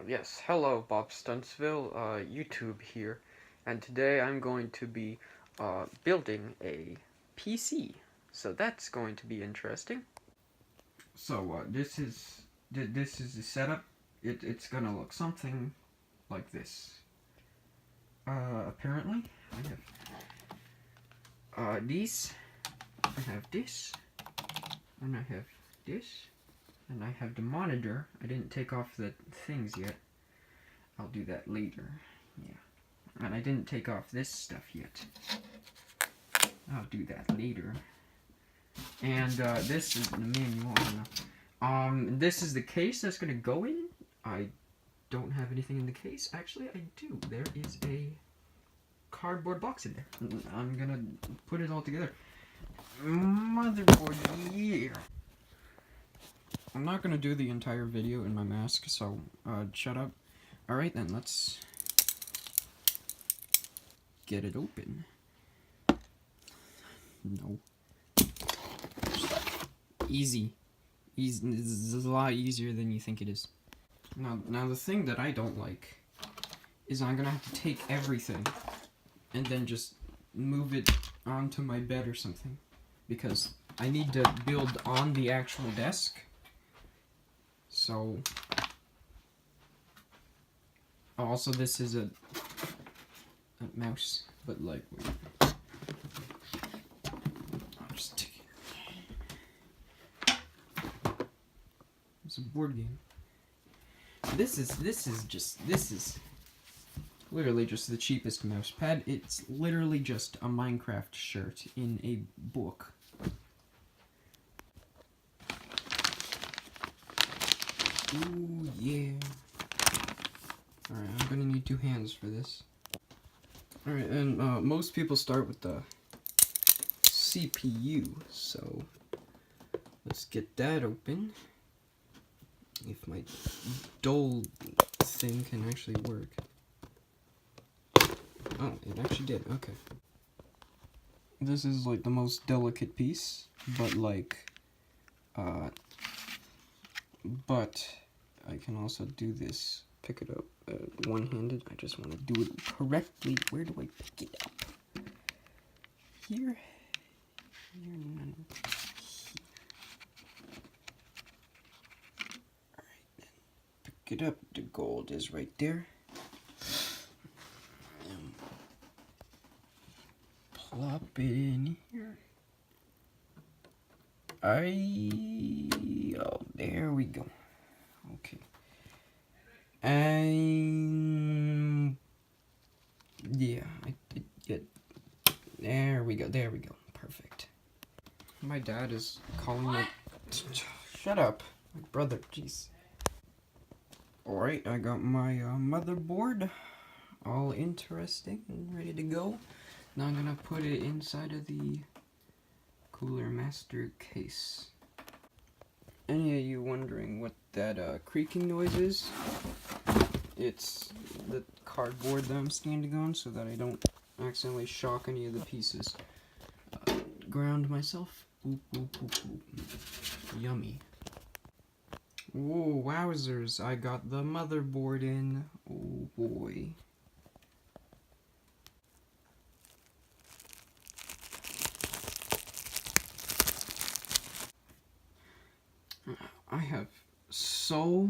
Yes, hello Bob Stuntsville, YouTube here, and today I'm going to be building a PC, so that's going to be interesting. So this is the setup. It's gonna look something like this. Apparently I have these, I have this, and I have this, and I have the monitor. I didn't take off the things yet. I'll do that later. Yeah. And I didn't take off this stuff yet. I'll do that later. And this is the manual. This is the case that's gonna go in. I don't have anything in the case. Actually, I do. There is a cardboard box in there. I'm gonna put it all together. Motherboard, yeah. I'm not gonna do the entire video in my mask, so shut up. Alright then, let's get it open. No. Easy. This is a lot easier than you think it is. Now the thing that I don't like is I'm gonna have to take everything and then just move it onto my bed or something, because I need to build on the actual desk. So also this is a mouse, but like I'll just take it. It's a board game. This is literally just the cheapest mouse pad. It's literally just a Minecraft shirt in a book. Ooh, yeah. Alright, I'm gonna need 2 hands for this. Alright, and most people start with the CPU, so let's get that open. If my dull thing can actually work. Oh, it actually did, okay. This is like the most delicate piece, but like, but I can also do this, pick it up one-handed. I just want to do it correctly. Where do I pick it up? Here? Here, no. Alright, then pick it up. The gold is right there. Plop it in here. Oh, there we go. Okay. And yeah, I did get. There we go. Perfect. My dad is calling me. Shut up, my brother. Jeez. All right, I got my motherboard, all interesting and ready to go. Now I'm gonna put it inside of the Cooler Master case. Any of you wondering what that creaking noise is? It's the cardboard that I'm standing on so that I don't accidentally shock any of the pieces. Ground myself. Boop, boop, boop, boop. Yummy. Whoa, wowzers, I got the motherboard in. Oh boy. I have so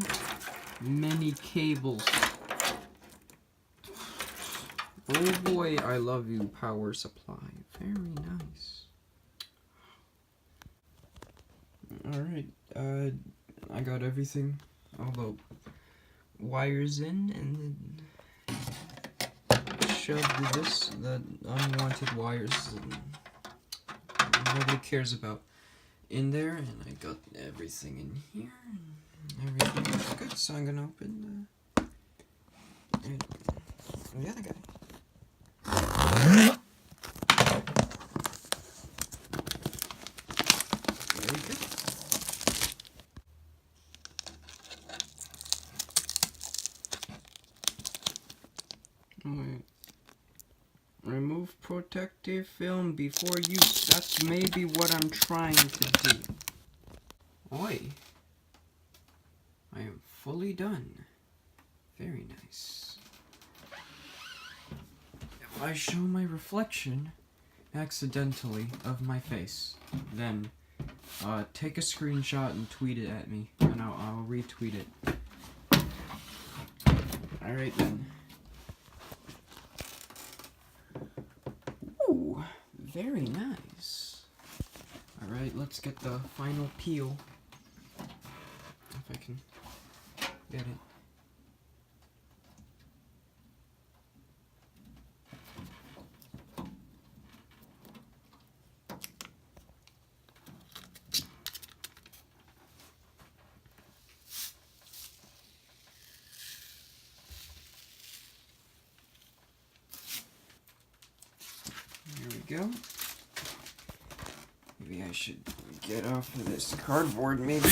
many cables. Oh boy, I love you, power supply. Very nice. Alright, I got everything, all the wires in, and then shoved the unwanted wires that nobody cares about in there, and I got everything in here, and everything looks good, so I'm gonna open the other guy. Very good. Alright. Remove protective film before use. That's maybe what I'm trying to do. Oi. I am fully done. Very nice. If I show my reflection accidentally of my face, then take a screenshot and tweet it at me, and I'll retweet it. Alright then. Ooh, very nice. Alright, let's get the final peel. If I can get it. Here we go. Maybe I should get off of this cardboard, maybe.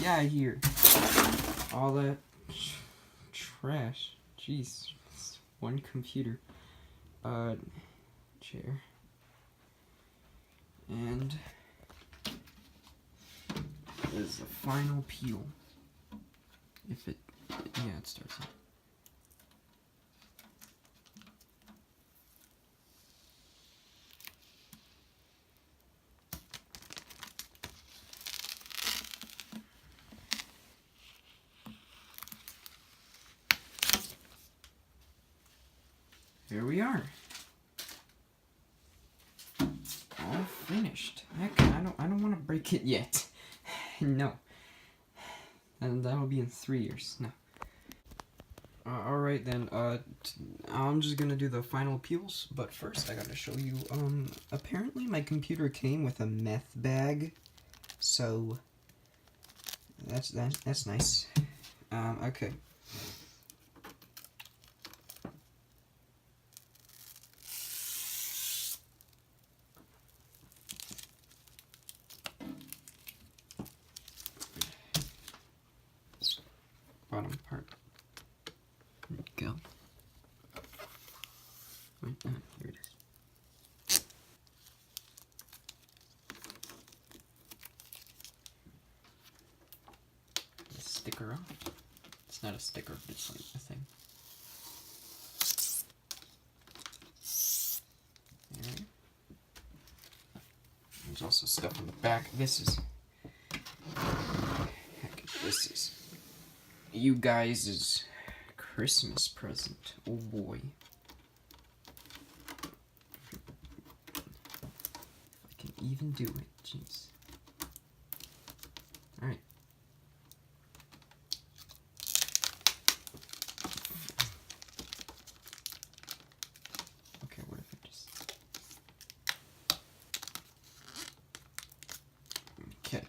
Yeah, here. All that trash. Jeez. It's one computer. Chair. And this is the final peel. If it, yeah, it starts out. Here we are. All finished. Heck, I don't want to break it yet. No. And that'll be in 3 years. No. Alright then, I'm just gonna do the final peels, but first I gotta show you, apparently my computer came with a meth bag, so that's nice. Okay. Bottom part. There we go. Wait, here it is. The sticker off. It's not a sticker, but it's like a thing. There. There's also stuff on the back. This is you guys' Christmas present. Oh boy. If I can even do it, jeez. Alright. Okay, what if I just... Okay.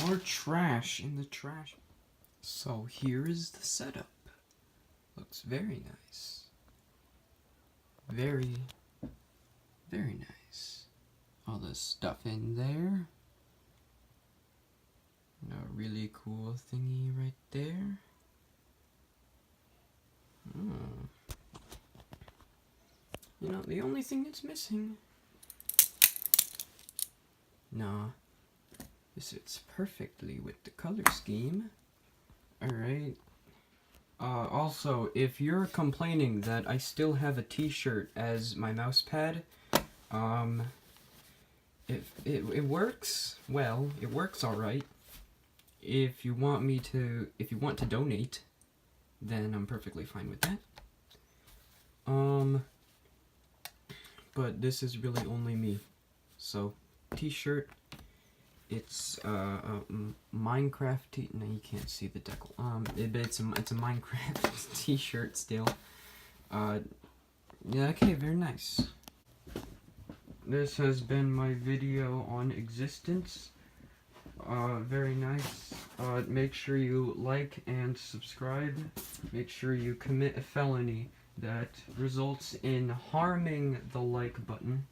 More trash in the trash. So here is the setup. Looks very nice. Very, very nice. All the stuff in there. A really cool thingy right there. You know, the only thing that's missing. Nah. This fits perfectly with the color scheme. Alright. Also, if you're complaining that I still have a t-shirt as my mouse pad, it works well. It works alright. If you want to donate, then I'm perfectly fine with that. But this is really only me. So, t-shirt. It's a Minecraft no, you can't see the decal. It's a Minecraft t-shirt still. Yeah, okay, very nice. This has been my video on Existence. Very nice. Make sure you like and subscribe. Make sure you commit a felony that results in harming the like button.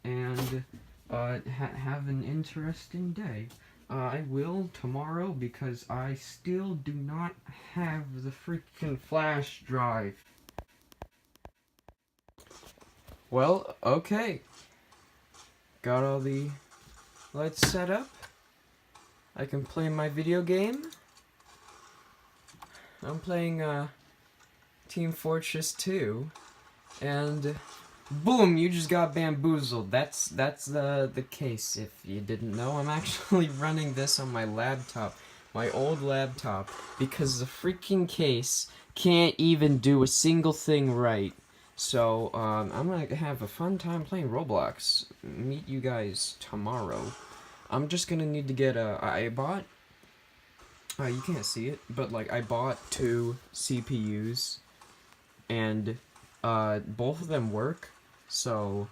And have an interesting day. I will tomorrow because I still do not have the freaking flash drive. Well, okay. Got all the lights set up. I can play my video game. I'm playing Team Fortress 2, and boom, you just got bamboozled. That's the case. If you didn't know, I'm actually running this on my laptop, my old laptop, because the freaking case can't even do a single thing right. So I'm gonna have a fun time playing Roblox. Meet you guys tomorrow. I'm just gonna need to get I bought, you can't see it, but like I bought 2 CPUs, and both of them work, so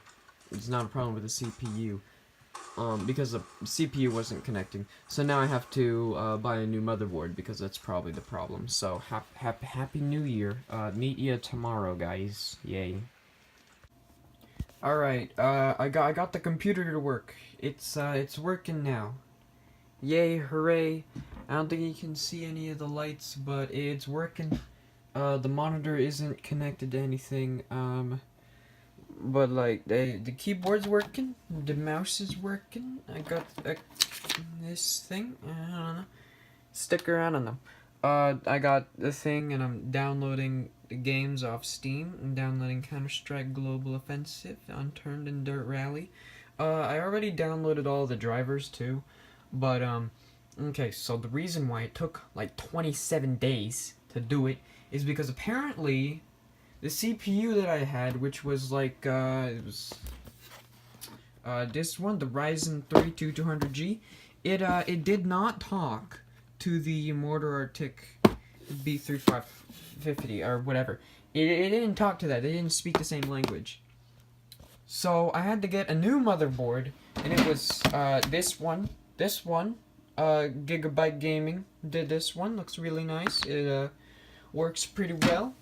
it's not a problem with the CPU, because the CPU wasn't connecting. So now I have to buy a new motherboard, because that's probably the problem. So happy New Year. Meet you tomorrow, guys. Yay. Alright, I got the computer to work. It's working now. Yay, hooray. I don't think you can see any of the lights, but it's working. The monitor isn't connected to anything, but like, the keyboard's working, the mouse is working. I got this thing, I don't know, sticker, I don't know. I got the thing, and I'm downloading the games off Steam. I'm downloading Counter-Strike Global Offensive, Unturned, and Dirt Rally. I already downloaded all the drivers too, but okay, so the reason why it took like 27 days to do it is because apparently the CPU that I had, which was like it was this one, the Ryzen 3 2200G, it did not talk to the Mortar Arctic B3550 or whatever. It didn't talk to that. They didn't speak the same language. So I had to get a new motherboard, and it was this one, Gigabyte Gaming did this one. Looks really nice. It works pretty well.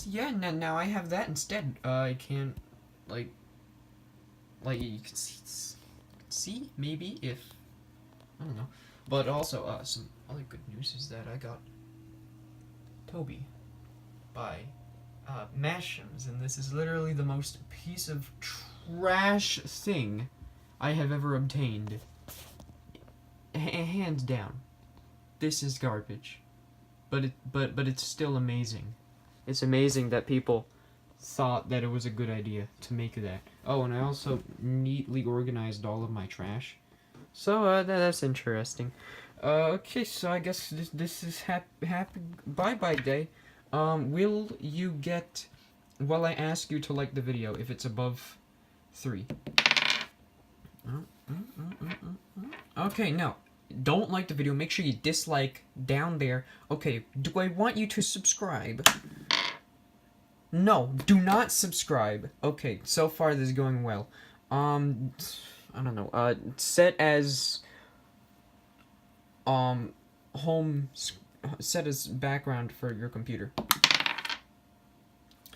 Yeah. Now I have that instead. I can't like you can see maybe if I don't know. But also, some other good news is that I got Toby by Mashems, and this is literally the most piece of trash thing I have ever obtained. Hands down, this is garbage, but it's still amazing. It's amazing that people thought that it was a good idea to make that. Oh, and I also neatly organized all of my trash. So that's interesting. Okay, so I guess this is happy bye-bye day. Will you get, well, I ask you to like the video if it's above 3. Okay, no. Don't like the video. Make sure you dislike down there. Okay, do I want you to subscribe? No, do not subscribe. Okay, so far this is going well. I don't know. Set as home. Set as background for your computer.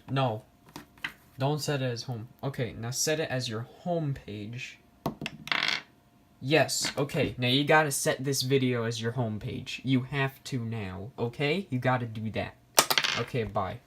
No, don't set it as home. Okay, now set it as your home page. Yes. Okay, now you gotta set this video as your home page. You have to now. Okay, you gotta do that. Okay, bye.